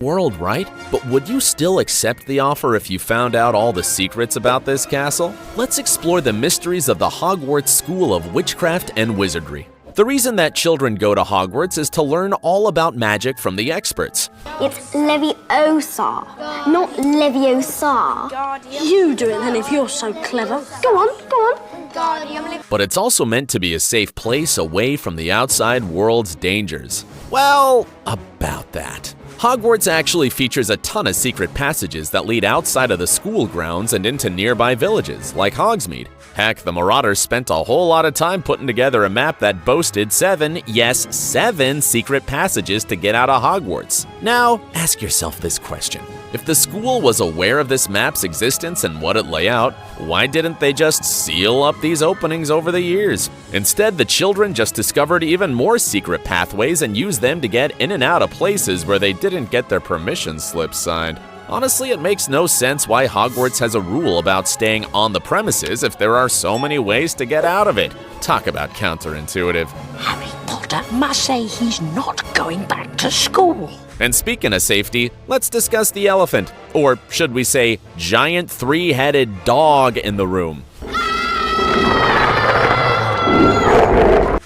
world, right? But would you still accept the offer if you found out all the secrets about this castle? Let's explore the mysteries of the Hogwarts School of Witchcraft and Wizardry. The reason that children go to Hogwarts is to learn all about magic from the experts. It's Leviosa, not Leviosa. You do it then if you're so clever. Go on. But it's also meant to be a safe place away from the outside world's dangers. Well, about that. Hogwarts actually features a ton of secret passages that lead outside of the school grounds and into nearby villages, like Hogsmeade. Heck, the Marauders spent a whole lot of time putting together a map that boasted 7 secret passages to get out of Hogwarts. Now, ask yourself this question. If the school was aware of this map's existence and what it lay out, why didn't they just seal up these openings over the years? Instead, the children just discovered even more secret pathways and used them to get in and out of places where they didn't get their permission slips signed. Honestly, it makes no sense why Hogwarts has a rule about staying on the premises if there are so many ways to get out of it. Talk about counterintuitive. Harry Potter must say he's not going back to school. And speaking of safety, let's discuss the elephant, or should we say, giant three-headed dog in the room.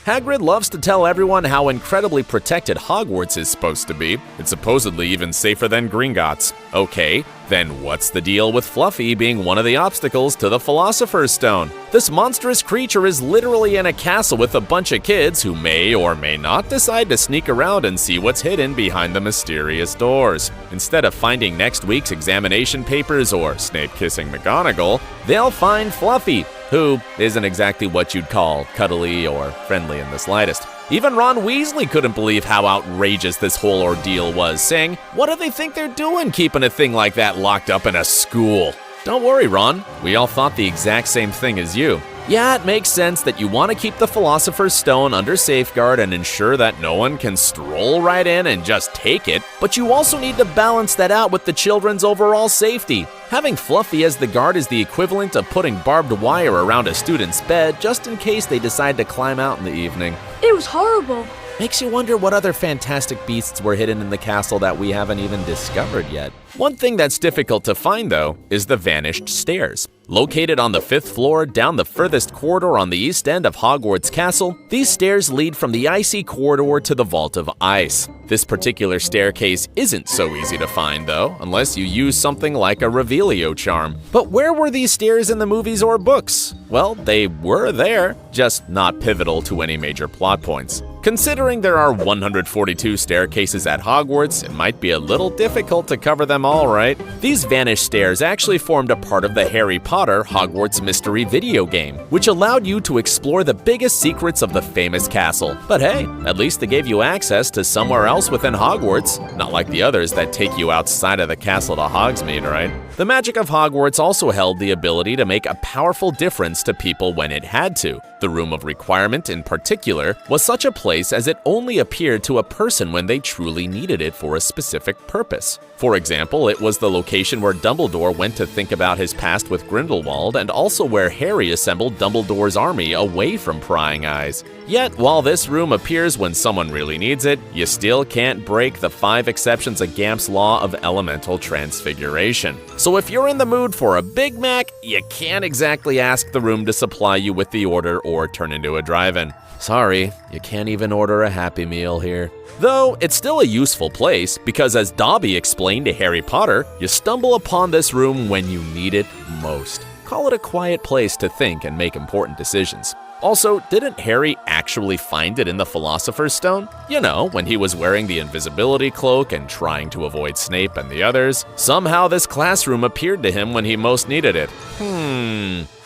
Hagrid loves to tell everyone how incredibly protected Hogwarts is supposed to be. It's supposedly even safer than Gringotts. Okay, then what's the deal with Fluffy being one of the obstacles to the Philosopher's Stone? This monstrous creature is literally in a castle with a bunch of kids who may or may not decide to sneak around and see what's hidden behind the mysterious doors. Instead of finding next week's examination papers or Snape kissing McGonagall, they'll find Fluffy, who isn't exactly what you'd call cuddly or friendly in the slightest. Even Ron Weasley couldn't believe how outrageous this whole ordeal was, saying, "What do they think they're doing keeping a thing like that locked up in a school?" Don't worry, Ron. We all thought the exact same thing as you. Yeah, it makes sense that you want to keep the Philosopher's Stone under safeguard and ensure that no one can stroll right in and just take it, but you also need to balance that out with the children's overall safety. Having Fluffy as the guard is the equivalent of putting barbed wire around a student's bed just in case they decide to climb out in the evening. It was horrible. Makes you wonder what other fantastic beasts were hidden in the castle that we haven't even discovered yet. One thing that's difficult to find, though, is the vanished stairs. Located on the 5th floor down the furthest corridor on the east end of Hogwarts Castle, these stairs lead from the icy corridor to the Vault of Ice. This particular staircase isn't so easy to find, though, unless you use something like a Revelio charm. But where were these stairs in the movies or books? Well, they were there, just not pivotal to any major plot points. Considering there are 142 staircases at Hogwarts, it might be a little difficult to cover them all, right? These vanished stairs actually formed a part of the Harry Potter Hogwarts Mystery video game, which allowed you to explore the biggest secrets of the famous castle. But hey, at least they gave you access to somewhere else within Hogwarts, not like the others that take you outside of the castle to Hogsmeade, right? The magic of Hogwarts also held the ability to make a powerful difference to people when it had to. The Room of Requirement, in particular, was such a place as it only appeared to a person when they truly needed it for a specific purpose. For example, it was the location where Dumbledore went to think about his past with Grindelwald, and also where Harry assembled Dumbledore's army away from prying eyes. Yet, while this room appears when someone really needs it, you still can't break the 5 exceptions of Gamp's law of elemental transfiguration. So if you're in the mood for a Big Mac, you can't exactly ask the room to supply you with the order or turn into a drive-in. Sorry, you can't even order a Happy Meal here. Though, it's still a useful place, because as Dobby explained to Harry Potter, you stumble upon this room when you need it most. Call it a quiet place to think and make important decisions. Also, didn't Harry actually find it in the Philosopher's Stone? You know, when he was wearing the invisibility cloak and trying to avoid Snape and the others. Somehow this classroom appeared to him when he most needed it.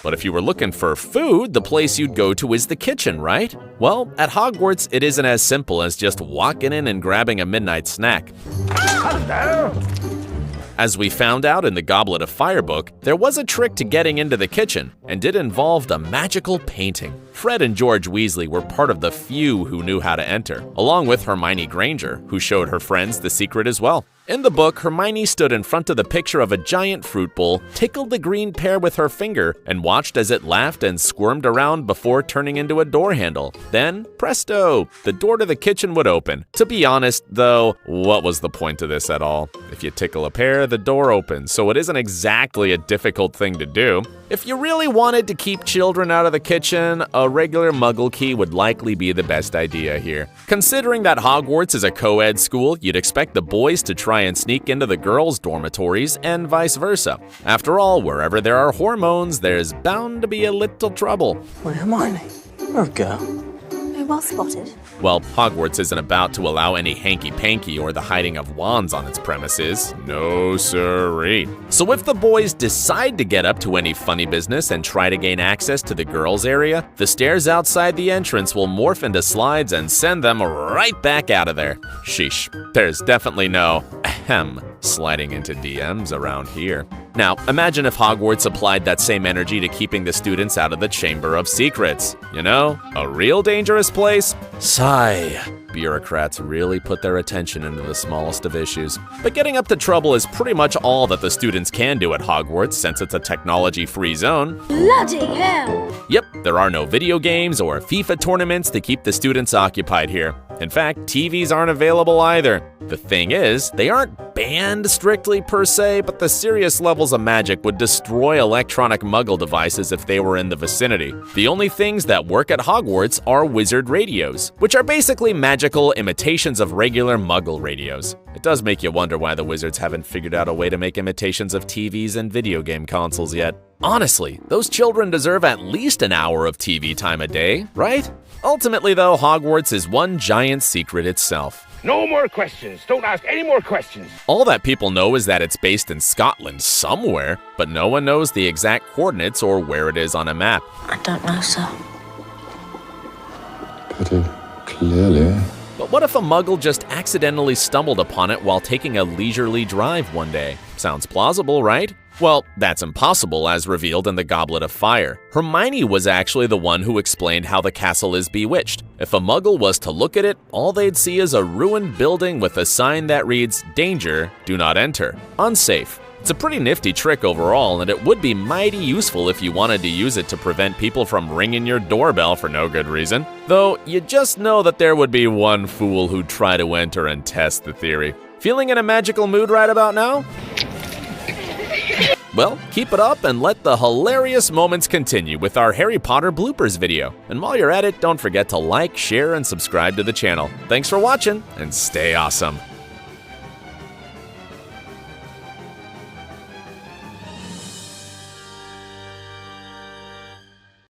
But if you were looking for food, the place you'd go to is the kitchen, right? Well, at Hogwarts, it isn't as simple as just walking in and grabbing a midnight snack. Hello. As we found out in the Goblet of Fire book, there was a trick to getting into the kitchen, and it involved a magical painting. Fred and George Weasley were part of the few who knew how to enter, along with Hermione Granger, who showed her friends the secret as well. In the book, Hermione stood in front of the picture of a giant fruit bowl, tickled the green pear with her finger, and watched as it laughed and squirmed around before turning into a door handle. Then, presto, the door to the kitchen would open. To be honest, though, what was the point of this at all? If you tickle a pear, the door opens, so it isn't exactly a difficult thing to do. If you really wanted to keep children out of the kitchen, a regular muggle key would likely be the best idea here. Considering that Hogwarts is a co-ed school, you'd expect the boys to try and sneak into the girls' dormitories and vice versa. After all, wherever there are hormones, there's bound to be a little trouble. Wait, Hermione, you're a girl. Oh, well spotted. Well, Hogwarts isn't about to allow any hanky-panky or the hiding of wands on its premises. No siree. So if the boys decide to get up to any funny business and try to gain access to the girls' area, the stairs outside the entrance will morph into slides and send them right back out of there. Sheesh. There's definitely no sliding into DMs around here. Now, imagine if Hogwarts applied that same energy to keeping the students out of the Chamber of Secrets. You know, a real dangerous place? Sigh. Bureaucrats really put their attention into the smallest of issues. But getting up to trouble is pretty much all that the students can do at Hogwarts since it's a technology-free zone. Bloody hell! Yep, there are no video games or FIFA tournaments to keep the students occupied here. In fact, TVs aren't available either. The thing is, they aren't banned strictly per se, but the serious levels of magic would destroy electronic muggle devices if they were in the vicinity. The only things that work at Hogwarts are wizard radios, which are basically magical imitations of regular muggle radios. It does make you wonder why the wizards haven't figured out a way to make imitations of TVs and video game consoles yet. Honestly, those children deserve at least an hour of TV time a day, right? Ultimately though, Hogwarts is one giant secret itself. No more questions. Don't ask any more questions. All that people know is that it's based in Scotland somewhere, but no one knows the exact coordinates or where it is on a map. I don't know, sir. Pretty clearly. But what if a muggle just accidentally stumbled upon it while taking a leisurely drive one day? Sounds plausible, right? Well, that's impossible as revealed in the Goblet of Fire. Hermione was actually the one who explained how the castle is bewitched. If a muggle was to look at it, all they'd see is a ruined building with a sign that reads, "Danger, do not enter. Unsafe." It's a pretty nifty trick overall, and it would be mighty useful if you wanted to use it to prevent people from ringing your doorbell for no good reason. Though, you just know that there would be one fool who'd try to enter and test the theory. Feeling in a magical mood right about now? Well, keep it up and let the hilarious moments continue with our Harry Potter bloopers video. And while you're at it, don't forget to like, share, and subscribe to the channel. Thanks for watching, and stay awesome.